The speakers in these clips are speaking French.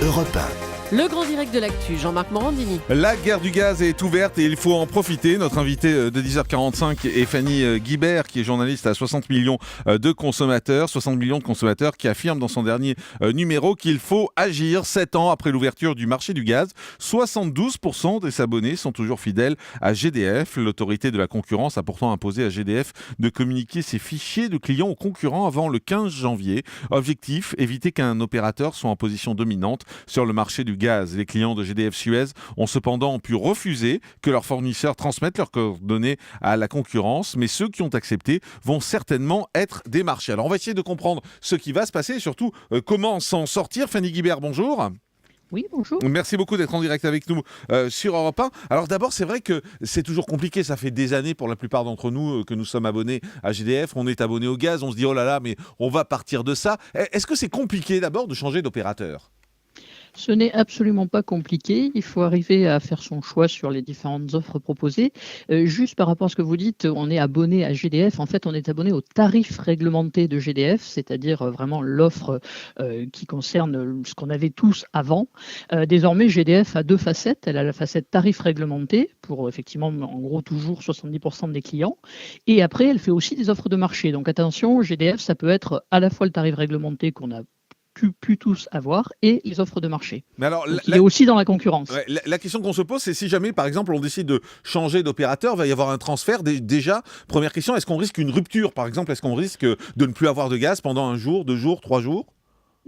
Europe 1. Le grand direct de l'actu, Jean-Marc Morandini. La guerre du gaz est ouverte et il faut en profiter. Notre invité de 10h45 est Fanny Guibert, qui est journaliste à 60 millions de consommateurs. 60 millions de consommateurs qui affirment dans son dernier numéro qu'il faut agir 7 ans après l'ouverture du marché du gaz. 72% des abonnés sont toujours fidèles à GDF. L'autorité de la concurrence a pourtant imposé à GDF de communiquer ses fichiers de clients aux concurrents avant le 15 janvier. Objectif, éviter qu'un opérateur soit en position dominante sur le marché du gaz. Les clients de GDF Suez ont cependant pu refuser que leurs fournisseurs transmettent leurs coordonnées à la concurrence, mais ceux qui ont accepté vont certainement être démarchés. Alors on va essayer de comprendre ce qui va se passer et surtout comment s'en sortir. Fanny Guibert, bonjour. Oui, bonjour. Merci beaucoup d'être en direct avec nous sur Europe 1. Alors d'abord, c'est vrai que c'est toujours compliqué. Ça fait des années pour la plupart d'entre nous que nous sommes abonnés à GDF. On est abonné au gaz. On se dit, oh là là, mais on va partir de ça. Est-ce que c'est compliqué d'abord de changer d'opérateur ? Ce n'est absolument pas compliqué. Il faut arriver à faire son choix sur les différentes offres proposées. Juste par rapport à ce que vous dites, on est abonné à GDF. En fait, on est abonné au tarif réglementé de GDF, c'est-à-dire vraiment l'offre qui concerne ce qu'on avait tous avant. Désormais, GDF a deux facettes. Elle a la facette tarif réglementé pour effectivement, en gros, toujours 70% des clients. Et après, elle fait aussi des offres de marché. Donc attention, GDF, ça peut être à la fois le tarif réglementé qu'on a pu tous avoir et les offres de marché. Mais alors, il est aussi dans la concurrence. Ouais, la question qu'on se pose, c'est si jamais, par exemple, on décide de changer d'opérateur, il va y avoir un transfert. Déjà, première question, est-ce qu'on risque une rupture, par exemple? Est-ce qu'on risque de ne plus avoir de gaz pendant 1 jour, 2 jours, 3 jours?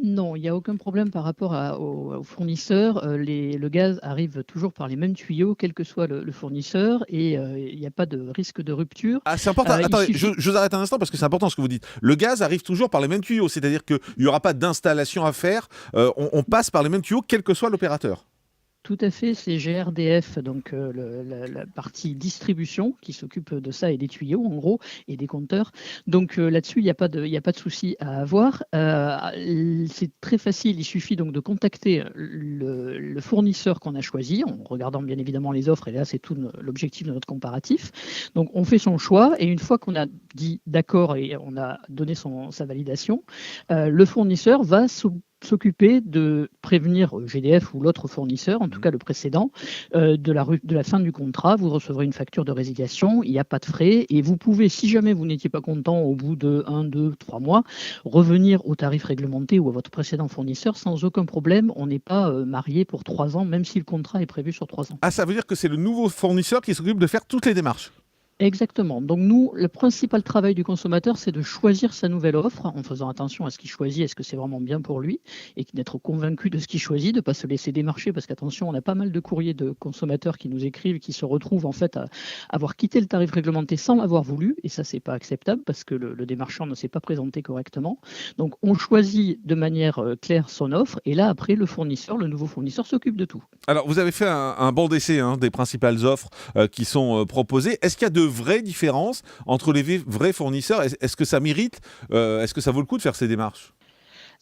Non, il n'y a aucun problème par rapport aux fournisseurs. Le gaz arrive toujours par les mêmes tuyaux, quel que soit le fournisseur, et il n'y a pas de risque de rupture. Ah, c'est important. Attendez, je vous arrête un instant parce que c'est important ce que vous dites. Le gaz arrive toujours par les mêmes tuyaux, c'est-à-dire qu'il n'y aura pas d'installation à faire. On passe par les mêmes tuyaux, quel que soit l'opérateur. Tout à fait, c'est GRDF, donc la partie distribution qui s'occupe de ça et des tuyaux en gros et des compteurs. Donc là-dessus, il n'y a pas de souci à avoir. C'est très facile, il suffit donc de contacter le fournisseur qu'on a choisi en regardant bien évidemment les offres et là c'est tout l'objectif de notre comparatif. Donc on fait son choix et une fois qu'on a dit d'accord et on a donné sa validation, le fournisseur va s'occuper de prévenir GDF ou l'autre fournisseur, en tout cas le précédent, de la fin du contrat. Vous recevrez une facture de résiliation, il n'y a pas de frais et vous pouvez, si jamais vous n'étiez pas content au bout de 1, 2, 3 mois, revenir au tarif réglementé ou à votre précédent fournisseur sans aucun problème. On n'est pas marié pour 3 ans, même si le contrat est prévu sur 3 ans. Ah, ça veut dire que c'est le nouveau fournisseur qui s'occupe de faire toutes les démarches? Exactement. Donc nous, le principal travail du consommateur, c'est de choisir sa nouvelle offre en faisant attention à ce qu'il choisit, est-ce que c'est vraiment bien pour lui, et d'être convaincu de ce qu'il choisit, de ne pas se laisser démarcher, parce qu'attention, on a pas mal de courriers de consommateurs qui nous écrivent, qui se retrouvent en fait à avoir quitté le tarif réglementé sans l'avoir voulu, et ça, c'est pas acceptable, parce que le démarcheur ne s'est pas présenté correctement. Donc on choisit de manière claire son offre, et là, après, le nouveau fournisseur s'occupe de tout. Alors, vous avez fait un banc d'essai des principales offres qui sont proposées. Est-ce qu'il y a de vraies différences entre les vrais fournisseurs? Est-ce que ça mérite, est-ce que ça vaut le coup de faire ces démarches?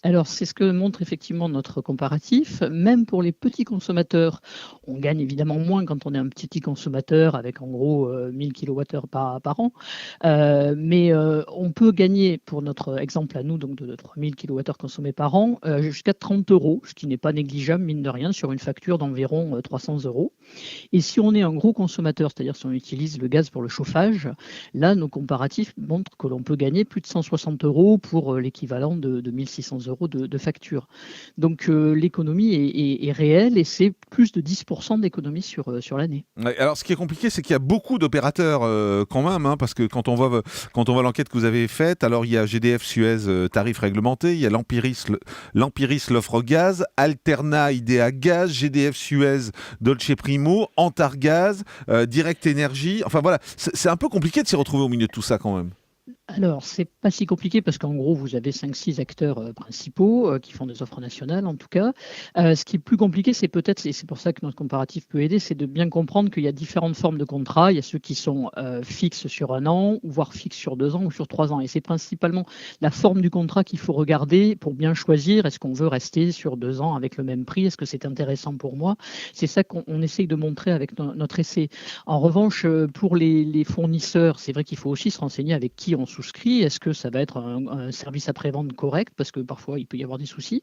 Alors, c'est ce que montre effectivement notre comparatif. Même pour les petits consommateurs, on gagne évidemment moins quand on est un petit consommateur avec en gros 1000 kWh par an. Mais on peut gagner, pour notre exemple à nous, donc de 3000 kWh consommés par an, jusqu'à 30 €, ce qui n'est pas négligeable, mine de rien, sur une facture d'environ 300 €. Et si on est un gros consommateur, c'est-à-dire si on utilise le gaz pour le chauffage, là, nos comparatifs montrent que l'on peut gagner plus de 160 € pour l'équivalent de 1600 € de facture. Donc l'économie est réelle et c'est plus de 10% d'économie sur l'année. Ouais, alors ce qui est compliqué, c'est qu'il y a beaucoup d'opérateurs quand même, parce que quand on voit l'enquête que vous avez faite, alors il y a GDF Suez tarif réglementé, il y a l'Empiris l'offre gaz, Alterna Idea Gaz, GDF Suez Dolce Primo, Antargaz, Direct Énergie. Enfin voilà, c'est un peu compliqué de s'y retrouver au milieu de tout ça quand même. Alors, c'est pas si compliqué parce qu'en gros, vous avez 5-6 acteurs principaux qui font des offres nationales en tout cas. Ce qui est plus compliqué, c'est peut-être, et c'est pour ça que notre comparatif peut aider, c'est de bien comprendre qu'il y a différentes formes de contrats. Il y a ceux qui sont fixes sur 1 an, voire fixes sur 2 ans ou sur 3 ans. Et c'est principalement la forme du contrat qu'il faut regarder pour bien choisir. Est-ce qu'on veut rester sur 2 ans avec le même prix? Est-ce que c'est intéressant pour moi? C'est ça qu'on essaye de montrer avec notre essai. En revanche, pour les fournisseurs, c'est vrai qu'il faut aussi se renseigner avec qui on souscrit? Est-ce que ça va être un service après-vente correct? Parce que parfois, il peut y avoir des soucis.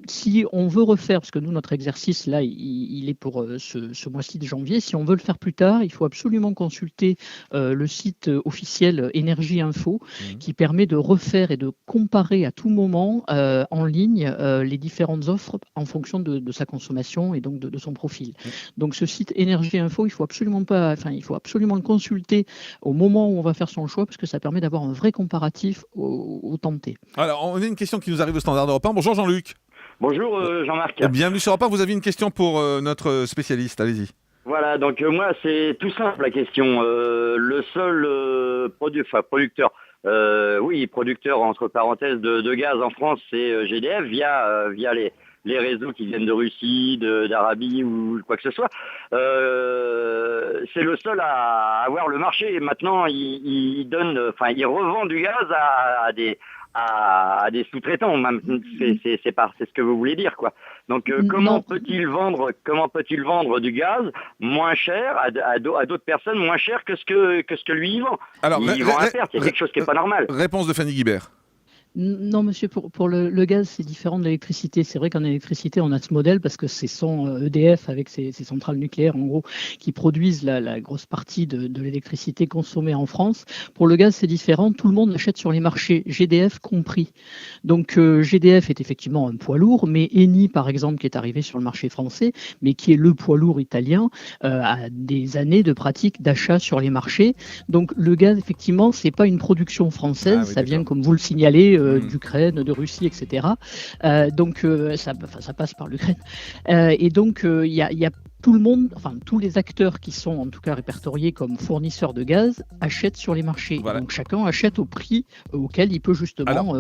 Si on veut refaire, parce que nous, notre exercice, là, il est pour ce mois-ci de janvier. Si on veut le faire plus tard, il faut absolument consulter le site officiel Énergie Info, qui permet de refaire et de comparer à tout moment en ligne les différentes offres en fonction de sa consommation et donc de son profil. Donc ce site Énergie Info, il faut absolument le consulter au moment où on va faire son choix, parce que ça permet d'avoir un vrai comparatif au temps T. Alors, on a une question qui nous arrive au Standard Europe 1. Bonjour Jean-Luc. Bonjour Jean-Marc. Bienvenue sur Europe 1. Vous avez une question pour notre spécialiste. Allez-y. Voilà, donc moi c'est tout simple la question. Le seul producteur, producteur entre parenthèses de gaz en France, c'est GDF via les réseaux qui viennent de Russie, d'Arabie ou quoi que ce soit. C'est le seul à avoir le marché. Et maintenant, il revend du gaz à des sous-traitants. Même, c'est ce que vous voulez dire, quoi. Donc, comment peut-il vendre du gaz moins cher à d'autres personnes moins cher que ce que lui il vend? Alors, il vend à perte. Il y a quelque chose qui n'est pas normal. Réponse de Fanny Guibert. Non, monsieur, pour le gaz, c'est différent de l'électricité. C'est vrai qu'en électricité, on a ce modèle parce que ce sont EDF avec ses centrales nucléaires, en gros, qui produisent la grosse partie de l'électricité consommée en France. Pour le gaz, c'est différent. Tout le monde l'achète sur les marchés, GDF compris. Donc, GDF est effectivement un poids lourd, mais Eni, par exemple, qui est arrivé sur le marché français, mais qui est le poids lourd italien, a des années de pratique d'achat sur les marchés. Donc, le gaz, effectivement, c'est pas une production française. Ça vient, comme vous le signalez, d'Ukraine, de Russie, etc. Donc ça passe par l'Ukraine. Et donc il y a tout le monde, enfin tous les acteurs qui sont en tout cas répertoriés comme fournisseurs de gaz achètent sur les marchés. Voilà. Donc chacun achète au prix auquel il peut justement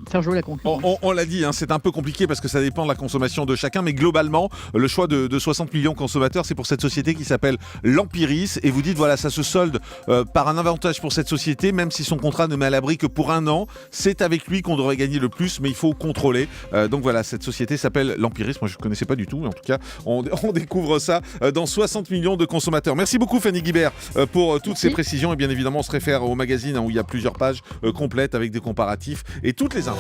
faire jouer la concurrence. On l'a dit, c'est un peu compliqué parce que ça dépend de la consommation de chacun, mais globalement, le choix de 60 millions de consommateurs, c'est pour cette société qui s'appelle l'Empiris. Et vous dites, voilà, ça se solde par un avantage pour cette société, même si son contrat ne met à l'abri que pour 1 an. C'est avec lui qu'on devrait gagner le plus, mais il faut contrôler. Donc voilà, cette société s'appelle l'Empiris. Moi, je ne connaissais pas du tout, mais en tout cas, on découvre ça dans 60 millions de consommateurs. Merci beaucoup Fanny Guibert pour toutes ces précisions, et bien évidemment on se réfère au magazine où il y a plusieurs pages complètes avec des comparatifs et toutes les infos.